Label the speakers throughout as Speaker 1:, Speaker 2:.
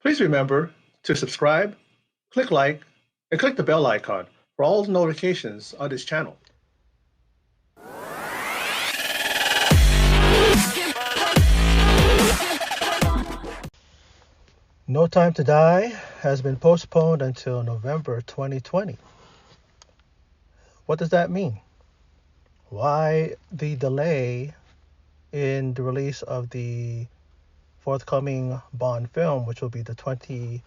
Speaker 1: Please remember to subscribe, click like, and click the bell icon for all notifications on this channel. No Time to Die has been postponed until November 2020. What does that mean? Why the delay in the release of the forthcoming Bond film, which will be the 25th,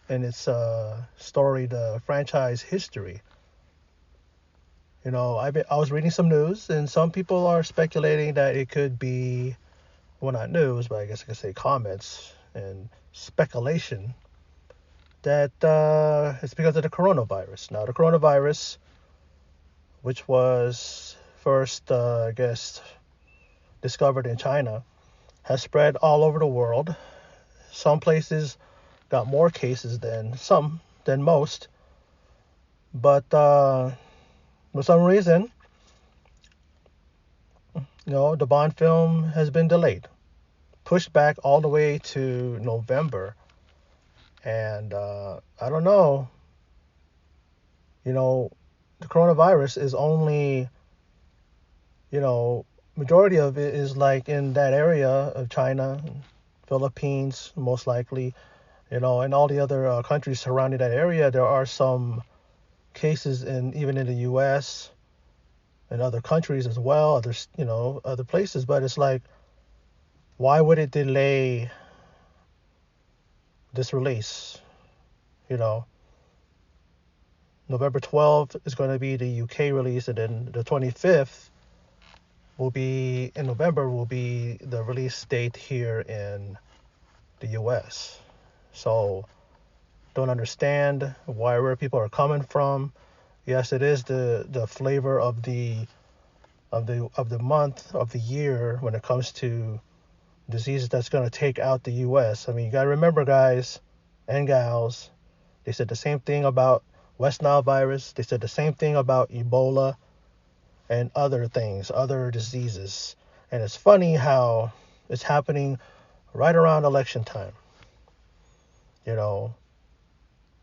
Speaker 1: in its storied franchise history? I was reading some news, and some people are speculating that it could be, well, not news, but I guess I could say comments and speculation that it's because of the coronavirus. Now, the coronavirus, which was first, discovered in China, has spread all over the world. Some places got more cases than most, but for some reason, the Bond film has been delayed, pushed back all the way to November. And I don't know. The coronavirus is only, majority of it is like in that area of China, Philippines, most likely, and all the other countries surrounding that area. There are some cases even in the U.S. and other countries as well, other places. But it's like, why would it delay this release? November 12th is going to be the UK release, and then the 25th in November will be the release date here in the US. So don't understand where people are coming from. Yes, it is the flavor of the month, of the year, when it comes to diseases that's going to take out the US. I mean, you got to remember, guys and gals, they said the same thing about West Nile virus. They said the same thing about Ebola and other things, other diseases. And it's funny how it's happening right around election time.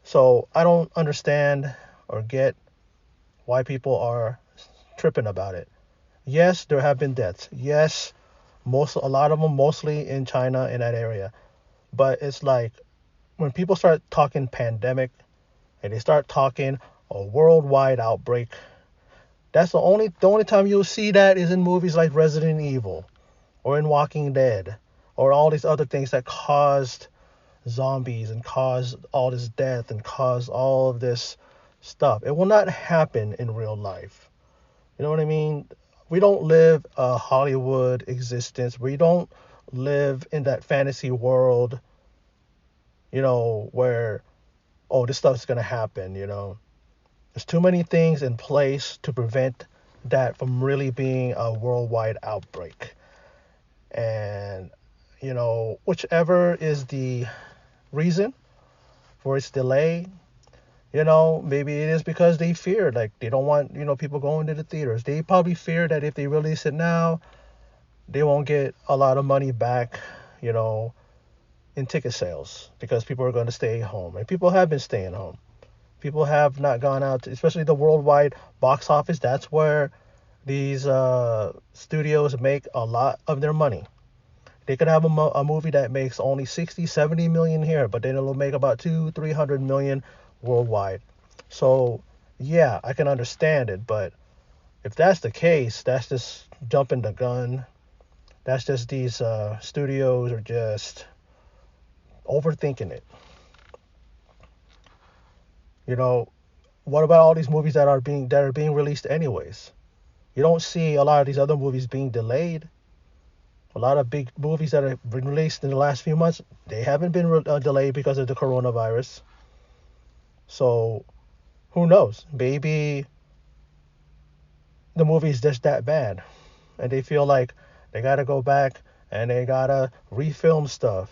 Speaker 1: So I don't understand or get why people are tripping about it. Yes, there have been deaths. Yes, a lot of them mostly in China, in that area. But it's like, when people start talking pandemic and they start talking a worldwide outbreak, that's the only time you'll see that is in movies like Resident Evil or in Walking Dead or all these other things that caused zombies and caused all this death and caused all of this stuff. It will not happen in real life. You know what I mean? We don't live a Hollywood existence. We don't live in that fantasy world, where, oh, this stuff's going to happen. There's too many things in place to prevent that from really being a worldwide outbreak. And, whichever is the reason for its delay, maybe it is because they fear, like, they don't want, people going to the theaters. They probably fear that if they release it now, they won't get a lot of money back, in ticket sales, because people are going to stay home. And people have been staying home. People have not gone out, especially the worldwide box office. That's where these studios make a lot of their money. They could have a movie that makes only 60, 70 million here, but then it'll make about 200-300 million worldwide. So yeah, I can understand it, but if that's the case, that's just jumping the gun. That's just these studios are just overthinking it. What about all these movies that are being released anyways? You don't see a lot of these other movies being delayed. A lot of big movies that have been released in the last few months, they haven't been delayed because of the coronavirus. So who knows? Maybe the movie is just that bad, and they feel like they gotta go back and they gotta refilm stuff.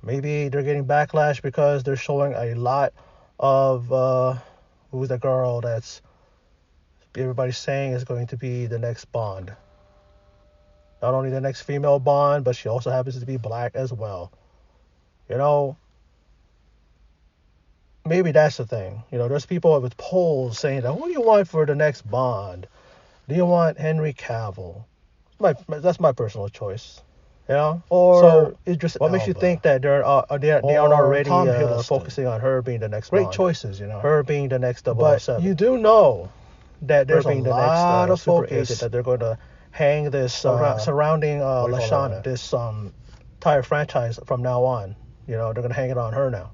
Speaker 1: Maybe they're getting backlash because they're showing a lot of who's the girl that's everybody's saying is going to be the next Bond. Not only the next female Bond, but she also happens to be black as well. You know, maybe that's the thing. There's people with polls saying that, who do you want for the next Bond? Do you want Henry Cavill? That's my personal choice.
Speaker 2: Or
Speaker 1: So what makes you
Speaker 2: Elba,
Speaker 1: think that they aren't
Speaker 2: or
Speaker 1: already
Speaker 2: Tom Hiddleston.
Speaker 1: focusing on her being the next
Speaker 2: Great
Speaker 1: Bond?
Speaker 2: choices,
Speaker 1: Her being the next
Speaker 2: But
Speaker 1: 007.
Speaker 2: you do know
Speaker 1: That there's a
Speaker 2: being the
Speaker 1: lot
Speaker 2: next
Speaker 1: of
Speaker 2: super
Speaker 1: focus
Speaker 2: agent
Speaker 1: that they're going to hang this surrounding
Speaker 2: Lashana.
Speaker 1: this entire franchise from now on. They're going to hang it on her now.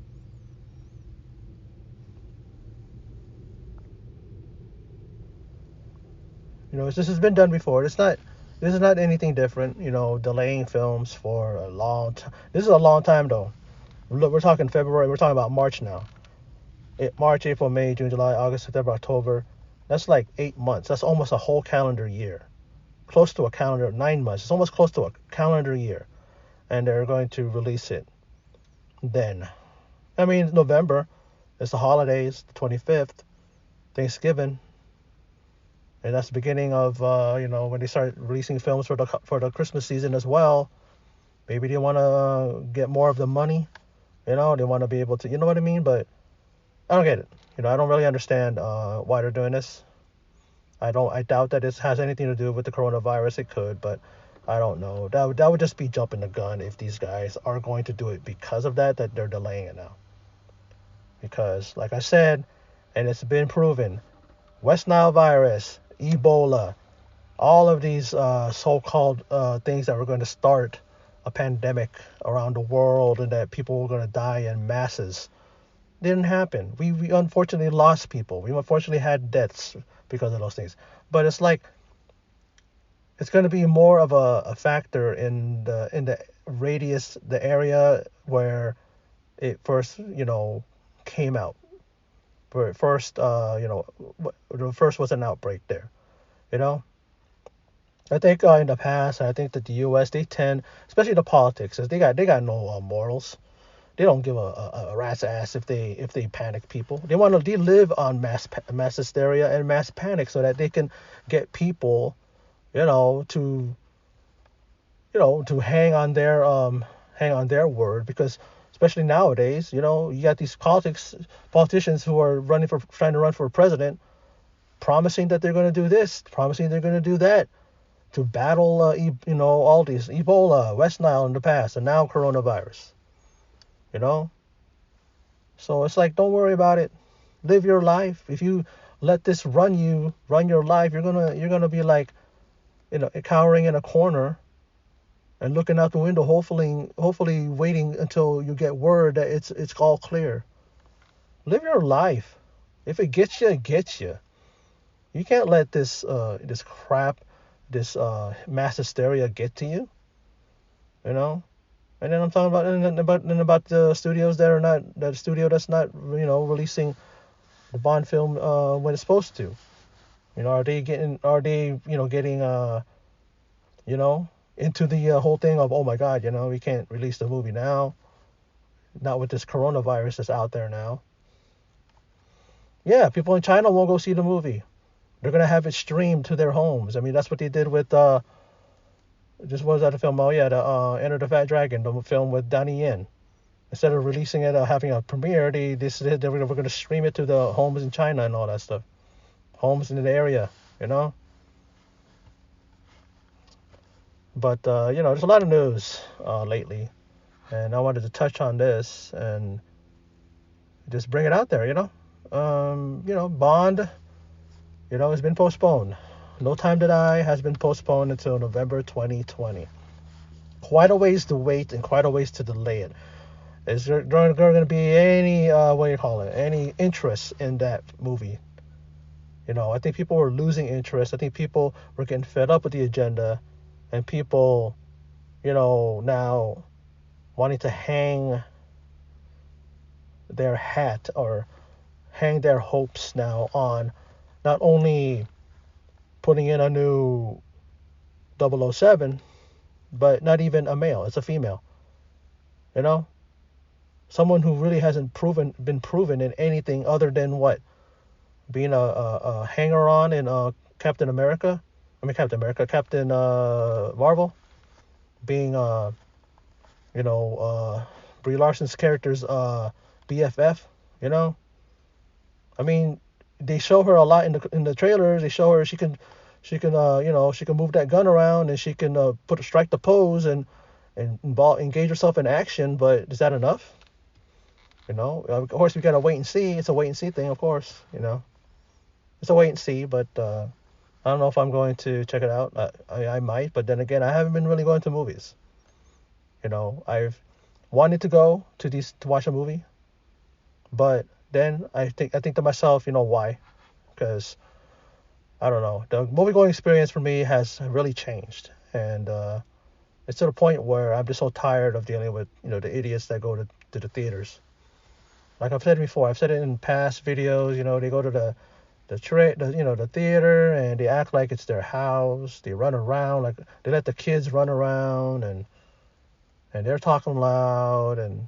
Speaker 1: This has been done before. This is not anything different. Delaying films for a long time. This is a long time though. Look, we're talking February. We're talking about March now. March, April, May, June, July, August, September, October. That's like 8 months. That's almost a whole calendar year. Close to a calendar, 9 months. It's almost close to a calendar year. And they're going to release it then. I mean, November. It's the holidays, the 25th, Thanksgiving. And that's the beginning of, when they start releasing films for the Christmas season as well. Maybe they want to get more of the money. They want to be able to, you know what I mean? But I don't get it. I don't really understand why they're doing this. I doubt that this has anything to do with the coronavirus. It could, but I don't know. That would just be jumping the gun if these guys are going to do it because of that they're delaying it now. Because, like I said, and it's been proven, West Nile virus, Ebola, all of these so-called things that were going to start a pandemic around the world and that people were going to die in masses didn't happen. We unfortunately lost people. We unfortunately had deaths because of those things. But it's like it's going to be more of a factor in the radius, the area where it first came out. Where it first the first was an outbreak there. You know, I think in the past, I think that the U.S. they tend, especially the politics, is they got no morals. They don't give a rat's ass if they panic people. They live on mass hysteria and mass panic so that they can get people, to to hang on their word, because especially nowadays, you got these politicians who are trying to run for president, promising that they're going to do this, promising they're going to do that to battle all these Ebola, West Nile in the past, and now coronavirus. You know, so it's like, don't worry about it. Live your life. If you let this run your life, you're gonna be like, cowering in a corner and looking out the window, hopefully waiting until you get word that it's all clear. Live your life. If it gets you, it gets you. You can't let this crap, this mass hysteria get to you. You know. And then I'm talking about the studios that studio that's not releasing the Bond film when it's supposed to. Are they getting into the whole thing of, oh my God, we can't release the movie now, not with this coronavirus that's out there now. Yeah, people in China won't go see the movie. They're gonna have it streamed to their homes. I mean, that's what they did with just what was that film? Oh yeah, the Enter the Fat Dragon, the film with Donnie Yen. Instead of releasing it, having a premiere, they said they were going to stream it to the homes in China and all that stuff, homes in the area, But there's a lot of news lately, and I wanted to touch on this and just bring it out there. Bond, has been postponed. No Time to Die has been postponed until November 2020. Quite a ways to wait and quite a ways to delay it. Is there going to be any any interest in that movie? I think people were losing interest. I think people were getting fed up with the agenda, and people, now wanting to hang their hat or hang their hopes now on not only putting in a new 007, but not even a male. It's a female. Someone who really hasn't been proven in anything other than what? being a hanger-on in Captain America. I mean Captain America, Captain Marvel, being Brie Larson's character's BFF. You know, I mean, they show her a lot in the trailers. They show her she can move that gun around and she can strike the pose and engage herself in action. But is that enough? Of course we gotta wait and see. It's a wait and see thing, of course. It's a wait and see. But I don't know if I'm going to check it out. I might, but then again, I haven't been really going to movies. I've wanted to go to watch a movie, but then I think to myself, why? Because I don't know. The movie going experience for me has really changed, and it's to the point where I'm just so tired of dealing with the idiots that go to the theaters. Like I've said before, I've said it in past videos. They go to the theater and they act like it's their house. They run around like they let the kids run around and they're talking loud and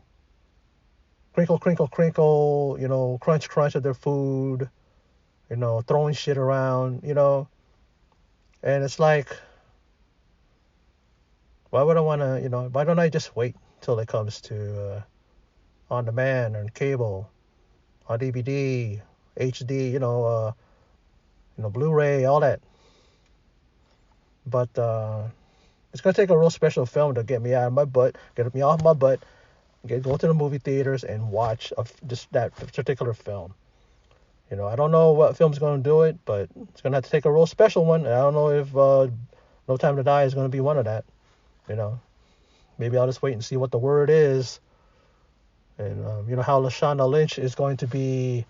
Speaker 1: crinkle crinkle crinkle. Crunch crunch of their food. Throwing shit around. And it's like, why would I want to, why don't I just wait till it comes to on demand or cable, on DVD, HD, Blu-ray, all that. But it's gonna take a real special film to get me out of my butt, get me off my butt, go to the movie theaters and watch just that particular film. I don't know what film's gonna do it, but it's gonna have to take a real special one. And I don't know if No Time to Die is gonna be one of that. Maybe I'll just wait and see what the word is, and how Lashana Lynch is going to be,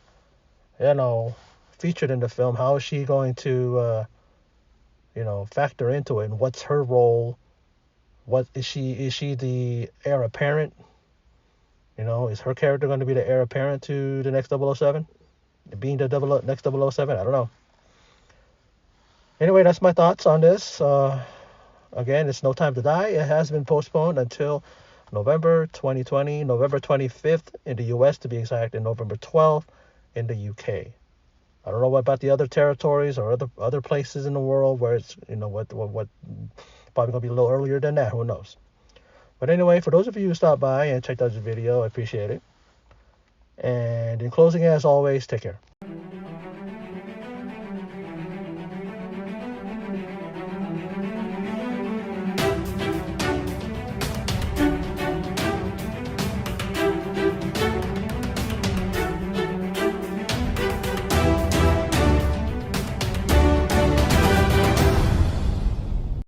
Speaker 1: featured in the film. How is she going to, factor into it, and what's her role? What is she? Is she the heir apparent? Is her character going to be the heir apparent to the next 007? Being the next 007? I don't know. Anyway, that's my thoughts on this. Again, it's No Time to Die. It has been postponed until November 2020, November 25th in the US to be exact, and November 12th in the UK. I don't know about the other territories or other places in the world where it's what probably gonna be a little earlier than that. Who knows? But anyway, for those of you who stopped by and checked out the video, I appreciate it. And in closing, as always, take care.